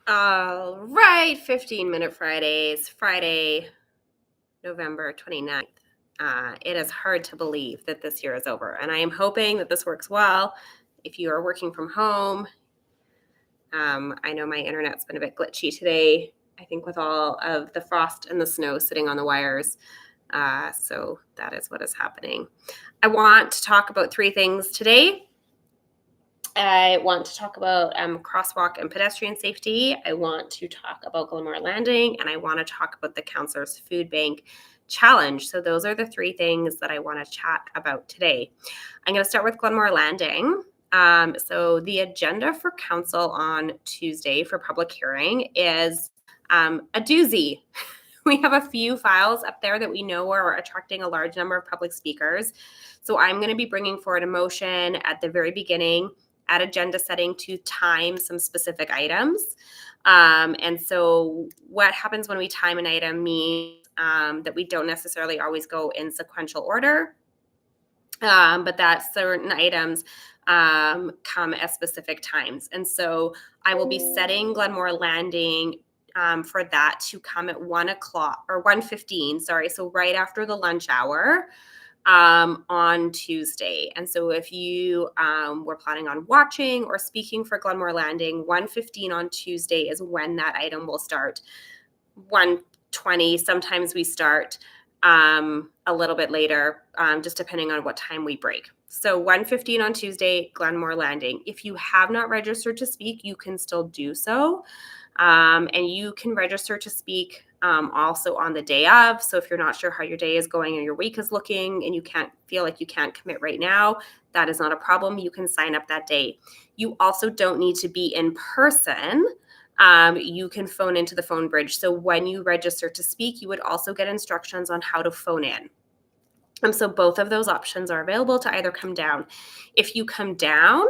All right, 15-minute Fridays, Friday, November 29th. It is hard to believe that this year is over, and I am hoping that this works well. If you are working from home, I know my internet's been a bit glitchy today, I think with all of the frost and the snow sitting on the wires. So that is what is happening. I want to talk about three things today. I want to talk about crosswalk and pedestrian safety. I want to talk about Glenmore Landing, and I want to talk about the Councillors Food Bank Challenge. So those are the three things that I want to chat about today. I'm going to start with Glenmore Landing. So the agenda for council on Tuesday for public hearing is a doozy. We have a few files up there that we know are attracting a large number of public speakers. So I'm going to be bringing forward a motion at the very beginning at agenda setting to time some specific items. And so what happens when we time an item means that we don't necessarily always go in sequential order, but that certain items come at specific times. And so I will be setting Glenmore Landing for that to come at 1 o'clock or 1:15, sorry. So right after the lunch hour on Tuesday. And so if you were planning on watching or speaking for Glenmore Landing, 1:15 on Tuesday is when that item will start. 1:20, sometimes we start a little bit later, just depending on what time we break. So 1:15 on Tuesday, Glenmore Landing. If you have not registered to speak, you can still do so. And you can register to speak also on the day of. So if you're not sure how your day is going or your week is looking and you can't feel like you can't commit right now, that is not a problem. You can sign up that day. You also don't need to be in person. You can phone into the phone bridge. So when you register to speak, you would also get instructions on how to phone in. So both of those options are available to either come down. If you come down,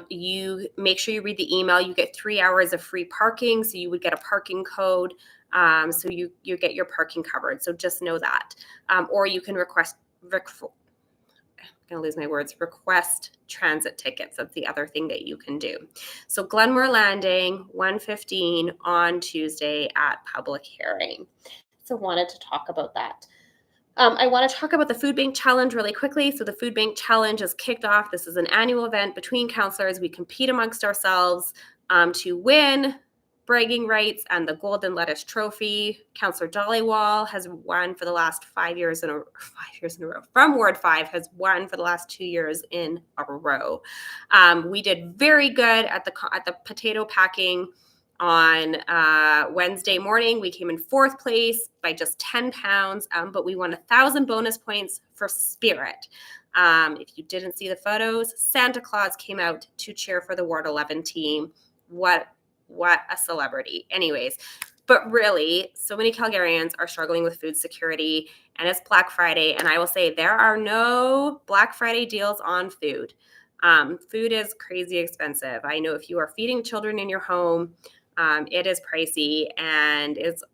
you make sure you read the email. You get 3 hours of free parking. So you would get a parking code. So you get your parking covered. So just know that. Or you can request transit tickets. That's the other thing that you can do. So Glenmore Landing, 1:15 on Tuesday at public hearing. So wanted to talk about that. I want to talk about the Food Bank Challenge really quickly. So the Food Bank Challenge is kicked off. This is an annual event between councillors. We compete amongst ourselves to win bragging rights and the Golden Lettuce Trophy. Councillor Dollywall has won for the last 5 years in a row. From Ward 5 has won for the last 2 years in a row. We did very good at the potato packing. On Wednesday morning, we came in 4th place by just 10 pounds, but we won 1,000 bonus points for spirit. If you didn't see the photos, Santa Claus came out to cheer for the Ward 11 team. What a celebrity. Anyways, but really, so many Calgarians are struggling with food security, and it's Black Friday, and I will say there are no Black Friday deals on food. Food is crazy expensive. I know if you are feeding children in your home, it is pricey, and it's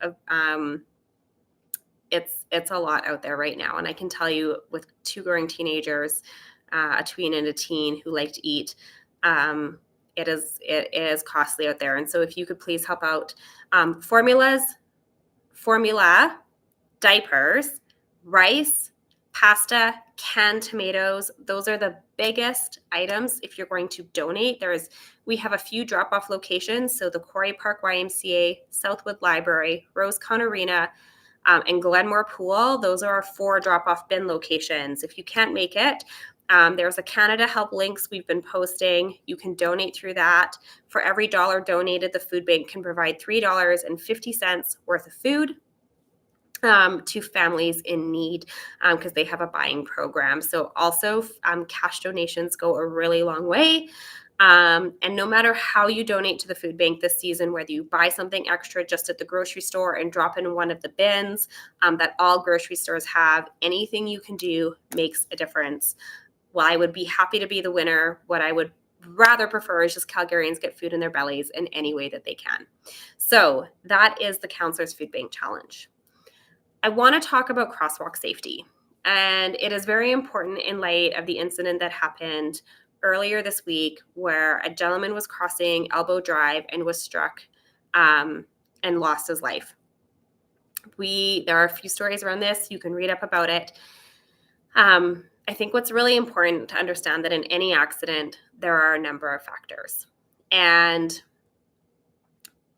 a lot out there right now. And I can tell you, with 2 growing teenagers, a tween and a teen who like to eat, it is costly out there. And so if you could please help out, formula, diapers, rice, pasta, canned tomatoes. Those are the biggest items if you're going to donate. We have a few drop-off locations. So the Quarry Park YMCA, Southwood Library, Rosecon Arena, and Glenmore Pool. Those are our 4 drop-off bin locations. If you can't make it, there's a Canada Help links we've been posting. You can donate through that. For every dollar donated, the food bank can provide $3.50 worth of food to families in need, because they have a buying program. So also cash donations go a really long way. And no matter how you donate to the food bank this season, whether you buy something extra just at the grocery store and drop in one of the bins that all grocery stores have, anything you can do makes a difference. Well, I would be happy to be the winner. What I would rather prefer is just Calgarians get food in their bellies in any way that they can. So that is the Councillors Food Bank Challenge. I want to talk about crosswalk safety, and it is very important in light of the incident that happened earlier this week where a gentleman was crossing Elbow Drive and was struck and lost his life. There are a few stories around this. You can read up about it. I think what's really important to understand that in any accident, there are a number of factors. And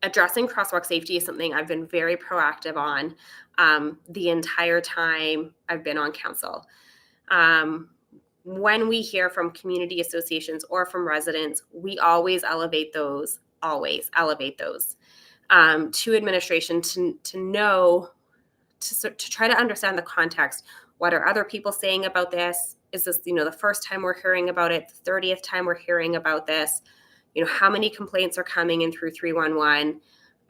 addressing crosswalk safety is something I've been very proactive on the entire time I've been on council. When we hear from community associations or from residents, we always elevate those to administration to know, to try to understand the context. What are other people saying about this? Is this, the first time we're hearing about it, the 30th time we're hearing about this? How many complaints are coming in through 311?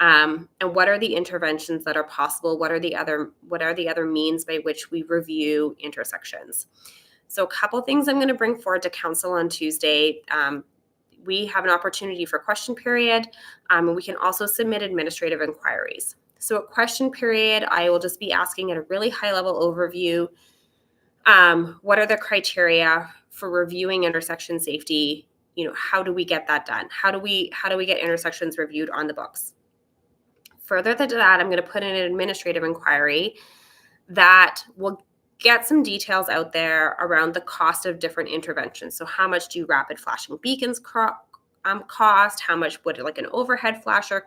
And what are the interventions that are possible? What are the other means by which we review intersections? So a couple things I'm going to bring forward to council on Tuesday. We have an opportunity for question period, and we can also submit administrative inquiries. So at question period, I will just be asking at a really high level overview, what are the criteria for reviewing intersection safety? How do we get that done? How do we get intersections reviewed on the books? Further to that, I'm going to put in an administrative inquiry that will get some details out there around the cost of different interventions. So how much do rapid flashing beacons cost? How much would an overhead flasher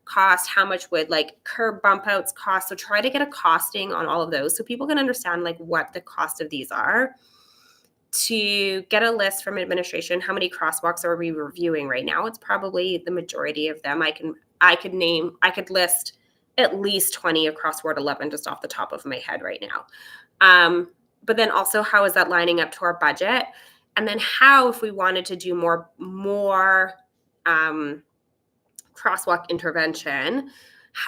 cost? How much would curb bump outs cost? So try to get a costing on all of those so people can understand what the cost of these are. To get a list from administration, how many crosswalks are we reviewing right now? It's probably the majority of them. I could list at least 20 across Ward 11 just off the top of my head right now. But then also, how is that lining up to our budget? And then how, if we wanted to do more crosswalk intervention,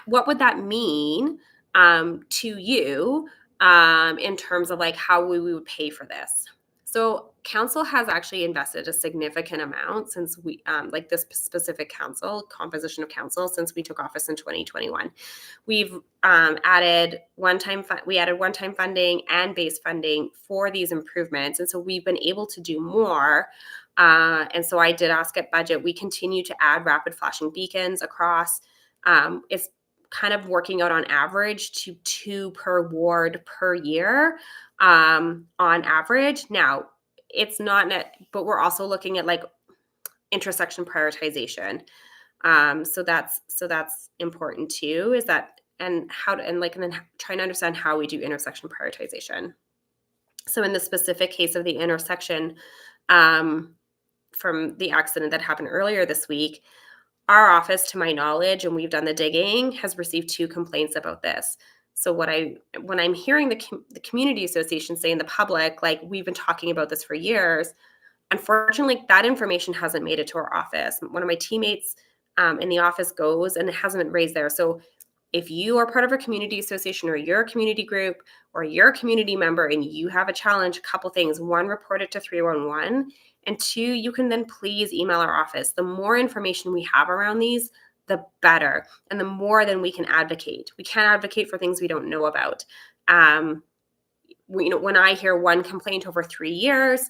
what would that mean to you in terms of how we would pay for this? So council has actually invested a significant amount since we, this specific composition of council, since we took office in 2021. We've added one-time funding and base funding for these improvements. And so we've been able to do more. And so I did ask at budget, we continue to add rapid flashing beacons across. It's kind of working out on average to 2 per ward per year on average. Now, it's not net, but we're also looking at intersection prioritization. So that's important too, is that, and how to, and then trying to understand how we do intersection prioritization. So in the specific case of the intersection from the accident that happened earlier this week, our office, to my knowledge, and we've done the digging, has received 2 complaints about this. So when I'm hearing the community association say in the public, we've been talking about this for years, unfortunately, that information hasn't made it to our office. One of my teammates in the office goes, and it hasn't been raised there. So if you are part of a community association or you're a community group or you're a community member and you have a challenge, a couple things. 1, report it to 311. And 2, you can then please email our office. The more information we have around these, the better. And the more then we can advocate. We can't advocate for things we don't know about. When I hear one complaint over 3 years,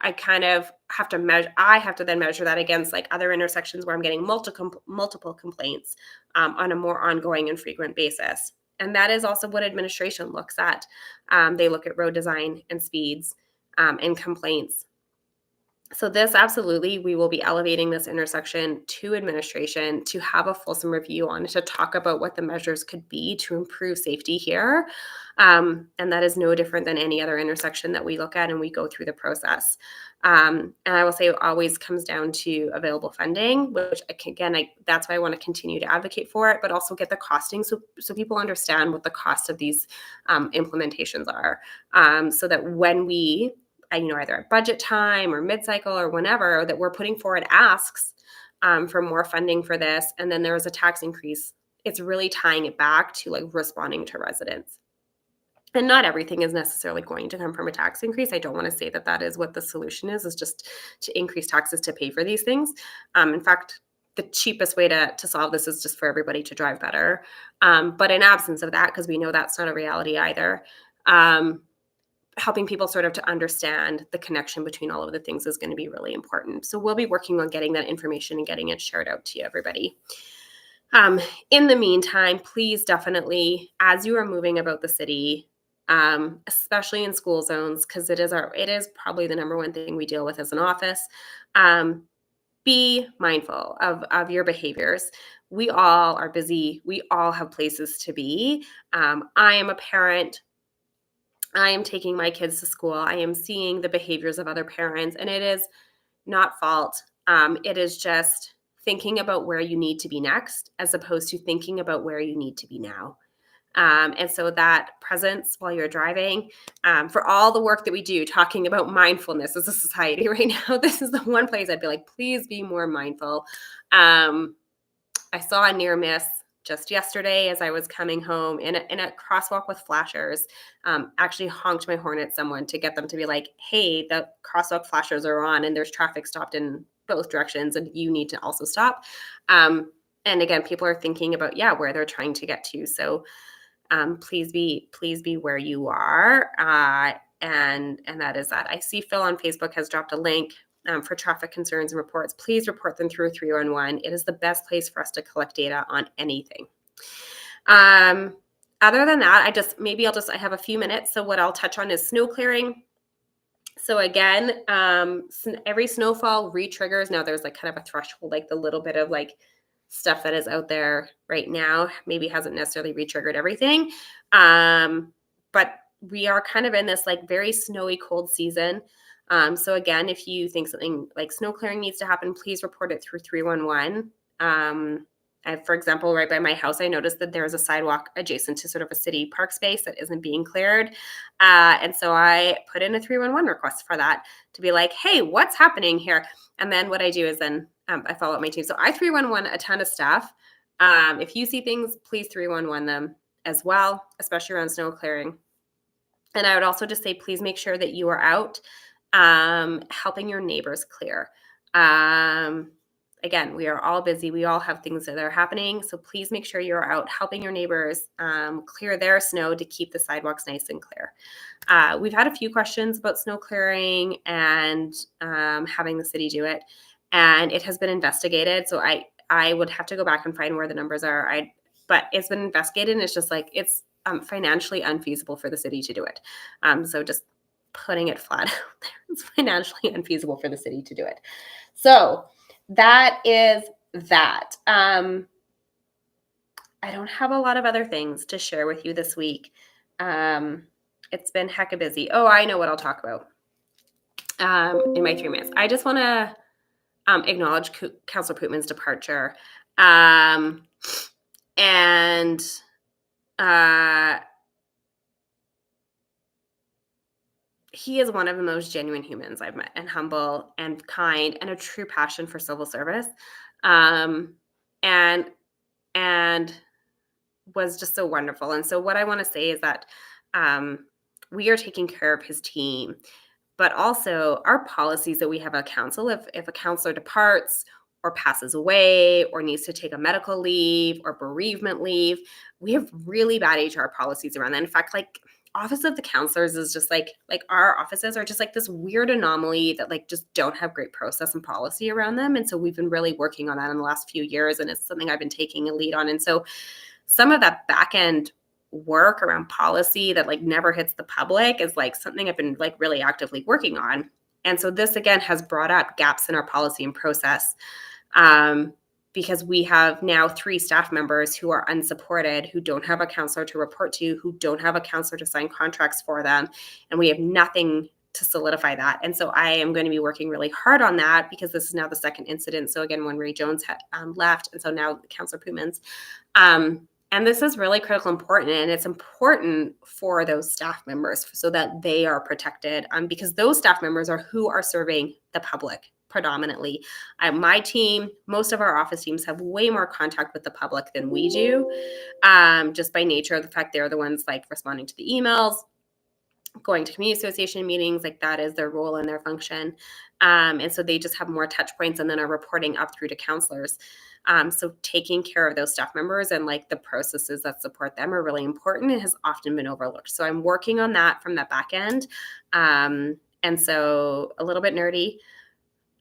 I kind of have to measure. I have to then measure that against other intersections where I'm getting multiple complaints on a more ongoing and frequent basis. And that is also what administration looks at. They look at road design and speeds and complaints. So this, absolutely, we will be elevating this intersection to administration to have a fulsome review on it, to talk about what the measures could be to improve safety here. And that is no different than any other intersection that we look at and we go through the process. And I will say it always comes down to available funding, which again, that's why I want to continue to advocate for it, but also get the costing so people understand what the cost of these implementations are, so that when we either at budget time or mid-cycle or whenever, that we're putting forward asks for more funding for this, and then there is a tax increase, it's really tying it back to responding to residents. And not everything is necessarily going to come from a tax increase. I don't want to say that is what the solution is just to increase taxes to pay for these things. In fact, the cheapest way to solve this is just for everybody to drive better. But in absence of that, because we know that's not a reality either, helping people sort of to understand the connection between all of the things is going to be really important. So we'll be working on getting that information and getting it shared out to everybody. In the meantime, please definitely, as you are moving about the city, especially in school zones, because it is probably the number one thing we deal with as an office. Um, be mindful of your behaviors. We all are busy. We all have places to be. I am a parent. I am taking my kids to school. I am seeing the behaviors of other parents, and it is not fault. It is just thinking about where you need to be next as opposed to thinking about where you need to be now. And so that presence while you're driving, for all the work that we do, talking about mindfulness as a society right now, this is the one place I'd be like, please be more mindful. Um, I saw a near miss just yesterday as I was coming home in a crosswalk with flashers. Actually honked my horn at someone to get them to be like, hey, the crosswalk flashers are on and there's traffic stopped in both directions and you need to also stop. And again, people are thinking about, where they're trying to get to. So please be where you are. And that is that. I see Phil on Facebook has dropped a link for traffic concerns and reports. Please report them through 311. It is the best place for us to collect data on anything. Other than that, I have a few minutes. So what I'll touch on is snow clearing. So again, every snowfall re-triggers. Now there's like kind of a threshold, like the little bit of like stuff that is out there right now maybe hasn't necessarily re-triggered everything. But we are kind of in this like very snowy, cold season. So again, if you think something like snow clearing needs to happen, please report it through 311. For example, right by my house, I noticed that there's a sidewalk adjacent to sort of a city park space that isn't being cleared. And so I put in a 311 request for that to be like, hey, what's happening here? And then what I do is then I follow up my team. So I 311 a ton of stuff. If you see things, please 311 them as well, especially around snow clearing. And I would also just say, please make sure that you are out helping your neighbors clear. Again, we are all busy. We all have things that are happening. So please make sure you're out helping your neighbors clear their snow to keep the sidewalks nice and clear. We've had a few questions about snow clearing and having the city do it. And it has been investigated. So I would have to go back and find where the numbers are. But it's been investigated and it's just like, it's financially unfeasible for the city to do it. So just putting it flat out there, it's financially unfeasible for the city to do it. So that is that. I don't have a lot of other things to share with you this week. It's been hecka busy. Oh, I know what I'll talk about in my 3 minutes. I just want to acknowledge Councillor Pootman's departure. He is one of the most genuine humans I've met, and humble and kind and a true passion for civil service. And was just so wonderful. And so what I want to say is that we are taking care of his team, but also our policies that we have at council, if a counselor departs or passes away or needs to take a medical leave or bereavement leave, we have really bad HR policies around that. In fact, like office of the counselors is just like our offices are just like this weird anomaly that like just don't have great process and policy around them. And so we've been really working on that in the last few years, and it's something I've been taking a lead on. And so some of that back end work around policy that like never hits the public is like something I've been like really actively working on. And so this again has brought up gaps in our policy and process, because we have now 3 staff members who are unsupported, who don't have a counselor to report to, who don't have a counselor to sign contracts for them, and we have nothing to solidify that. And so I am going to be working really hard on that, because this is now the second incident. So again, when Ray Jones left, and so now Councillor Pootman's. And this is really critical, important, and it's important for those staff members so that they are protected, because those staff members are who are serving the public predominantly. My team, most of our office teams have way more contact with the public than we do, just by nature of the fact they're the ones like responding to the emails, going to community association meetings, like that is their role and their function. And so they just have more touch points and then are reporting up through to counselors. So taking care of those staff members and like the processes that support them are really important and has often been overlooked. So I'm working on that from that back end. And so a little bit nerdy.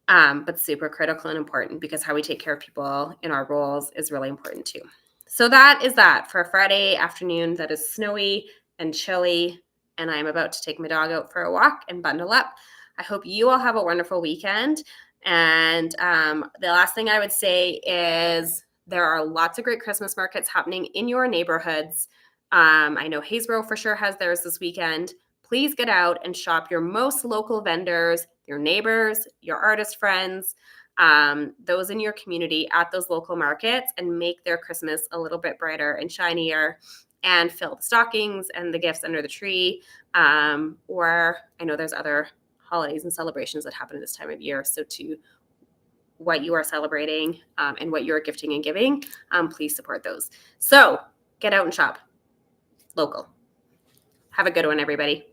but super critical and important because how we take care of people in our roles is really important too. So that is that for a Friday afternoon that is snowy and chilly, and I'm about to take my dog out for a walk and bundle up. I hope you all have a wonderful weekend. And the last thing I would say is there are lots of great Christmas markets happening in your neighborhoods. I know Haysboro for sure has theirs this weekend. Please get out and shop your most local vendors, your neighbors, your artist friends, those in your community at those local markets, and make their Christmas a little bit brighter and shinier, and fill the stockings and the gifts under the tree. Or I know there's other holidays and celebrations that happen at this time of year. So to what you are celebrating and what you're gifting and giving, please support those. So get out and shop local. Have a good one, everybody.